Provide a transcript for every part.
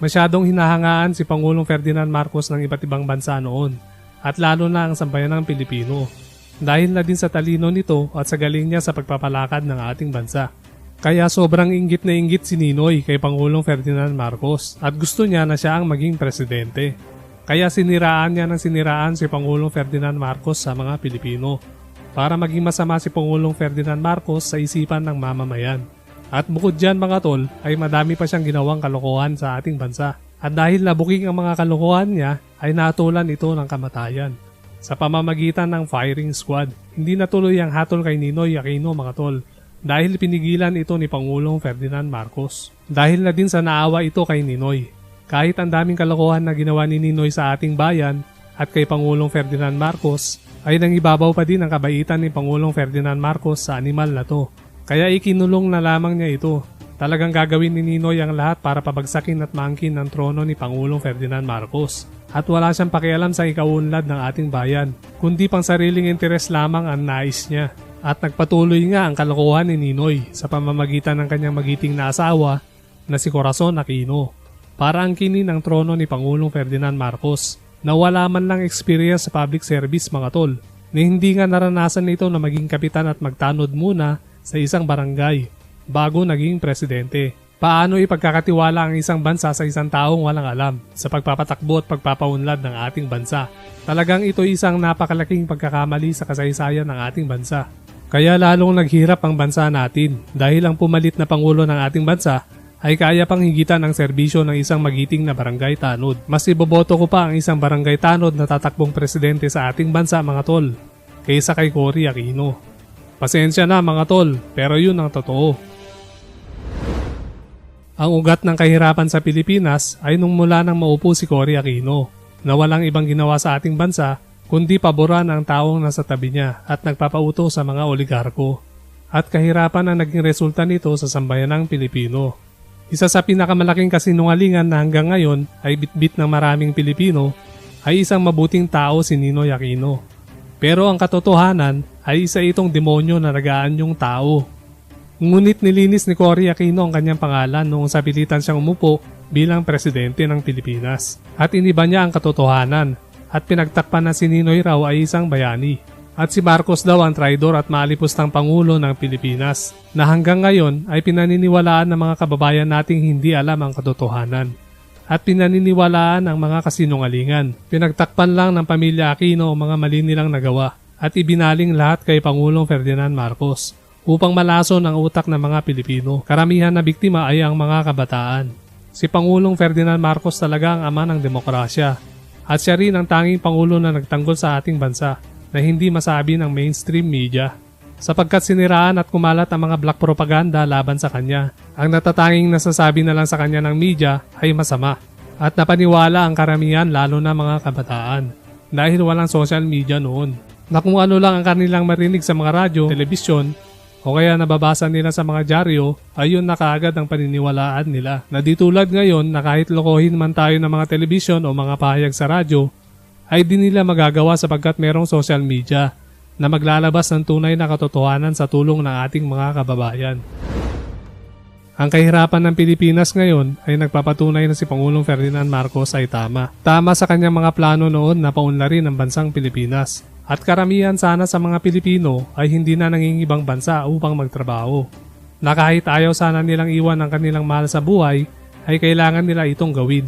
Masyadong hinahangaan si Pangulong Ferdinand Marcos ng iba't ibang bansa noon, at lalo na ang sambayanang Pilipino. Dahil na din sa talino nito at sa galing niya sa pagpapalakad ng ating bansa. Kaya sobrang inggit na inggit si Ninoy kay Pangulong Ferdinand Marcos at gusto niya na siya ang maging presidente. Kaya siniraan niya ng siniraan si Pangulong Ferdinand Marcos sa mga Pilipino para maging masama si Pangulong Ferdinand Marcos sa isipan ng mamamayan. At bukod dyan mga tol ay madami pa siyang ginawang kalokohan sa ating bansa. At dahil nabuking ang mga kalokohan niya ay natulan ito ng kamatayan. Sa pamamagitan ng firing squad, hindi natuloy ang hatol kay Ninoy Aquino mga tol dahil pinigilan ito ni Pangulong Ferdinand Marcos. Dahil na din sa naawa ito kay Ninoy. Kahit ang daming kalokohan na ginawa ni Ninoy sa ating bayan at kay Pangulong Ferdinand Marcos, ay nangibabaw pa din ang kabaitan ni Pangulong Ferdinand Marcos sa animal na to. Kaya ikinulong na lamang niya ito. Talagang gagawin ni Ninoy ang lahat para pabagsakin at maangkin ang trono ni Pangulong Ferdinand Marcos. At wala siyang pakialam sa ikaunlad ng ating bayan, kundi pang sariling interes lamang ang nais niya. At nagpatuloy nga ang kalokohan ni Ninoy sa pamamagitan ng kanyang magiting na asawa na si Corazon Aquino para angkinin ang trono ni Pangulong Ferdinand Marcos na wala man lang experience sa public service mga tol, na hindi nga naranasan nito na maging kapitan at magtanod muna sa isang barangay bago naging presidente. Paano ipagkakatiwala ang isang bansa sa isang taong walang alam sa pagpapatakbo at pagpapaunlad ng ating bansa? Talagang ito isang napakalaking pagkakamali sa kasaysayan ng ating bansa. Kaya lalong naghirap ang bansa natin dahil ang pumalit na pangulo ng ating bansa ay kaya pang higitan ang serbisyo ng isang magiting na barangay tanod. Mas iboboto ko pa ang isang barangay tanod na tatakbong presidente sa ating bansa mga tol kaysa kay Cory Aquino. Pasensya na mga tol, pero yun ang totoo. Ang ugat ng kahirapan sa Pilipinas ay nung mula nang maupo si Cory Aquino na walang ibang ginawa sa ating bansa kundi paboran ang taong nasa tabi niya at nagpapauto sa mga oligarko. At kahirapan ang naging resulta nito sa sambayanang Pilipino. Isa sa pinakamalaking kasinungalingan na hanggang ngayon ay bitbit ng maraming Pilipino ay isang mabuting tao si Ninoy Aquino. Pero ang katotohanan ay isa itong demonyo na nag-aanyong tao. Ngunit nilinis ni Cory Aquino ang kanyang pangalan noong sa pilitan siyang umupo bilang presidente ng Pilipinas. At iniba niya ang katotohanan at pinagtakpan na si Ninoy raw ay isang bayani. At si Marcos daw ang traidor at maalipostang pangulo ng Pilipinas na hanggang ngayon ay pinaniniwalaan ng mga kababayan nating hindi alam ang katotohanan. At pinaniniwalaan ang mga kasinungalingan. Pinagtakpan lang ng pamilya Aquino ang mga mali nilang nagawa at ibinaling lahat kay Pangulong Ferdinand Marcos upang malason ang utak ng mga Pilipino. Karamihan na biktima ay ang mga kabataan. Si Pangulong Ferdinand Marcos talaga ang ama ng demokrasya at siya rin ang tanging pangulo na nagtanggol sa ating bansa na hindi masabi ng mainstream media sapagkat siniraan at kumalat ang mga black propaganda laban sa kanya. Ang natatanging nasasabi na lang sa kanya ng media ay masama at napaniwala ang karamihan lalo na mga kabataan dahil walang social media noon na kung ano lang ang kanilang marinig sa mga radyo, telebisyon o kaya nababasa nila sa mga dyaryo, ayun na kaagad ang paniniwalaan nila. Na di tulad ngayon na kahit lokohin man tayo ng mga telebisyon o mga pahayag sa radyo, ay di nila magagawa sapagkat merong social media na maglalabas ng tunay na katotohanan sa tulong ng ating mga kababayan. Ang kahirapan ng Pilipinas ngayon ay nagpapatunay na si Pangulong Ferdinand Marcos ay tama. Tama sa kanyang mga plano noon na paunlarin ang bansang Pilipinas. At karamihan sana sa mga Pilipino ay hindi na nangingibang bansa upang magtrabaho. Na kahit ayaw sana nilang iwan ang kanilang mahal sa buhay, ay kailangan nila itong gawin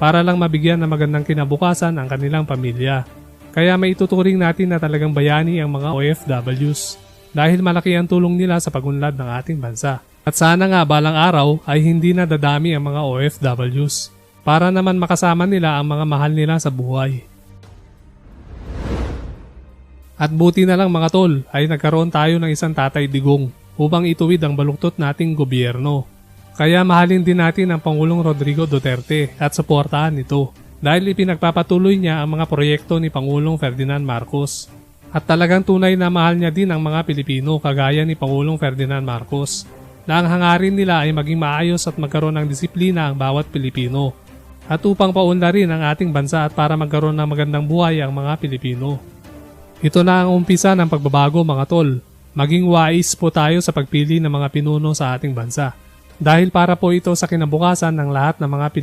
para lang mabigyan ng magandang kinabukasan ang kanilang pamilya. Kaya may ituturing natin na talagang bayani ang mga OFWs dahil malaki ang tulong nila sa pagunlad ng ating bansa. At sana nga balang araw ay hindi na dadami ang mga OFWs para naman makasama nila ang mga mahal nila sa buhay. At buti na lang mga tol ay nagkaroon tayo ng isang tatay digong upang ituwid ang baluktot nating gobyerno. Kaya mahalin din natin ang Pangulong Rodrigo Duterte at suportahan ito dahil ipinagpapatuloy niya ang mga proyekto ni Pangulong Ferdinand Marcos. At talagang tunay na mahal niya din ang mga Pilipino kagaya ni Pangulong Ferdinand Marcos na ang hangarin nila ay maging maayos at magkaroon ng disiplina ang bawat Pilipino at upang paunlarin ang ating bansa at para magkaroon ng magandang buhay ang mga Pilipino. Ito na ang umpisa ng pagbabago mga tol. Maging wais po tayo sa pagpili ng mga pinuno sa ating bansa dahil para po ito sa kinabukasan ng lahat ng mga Pilipino.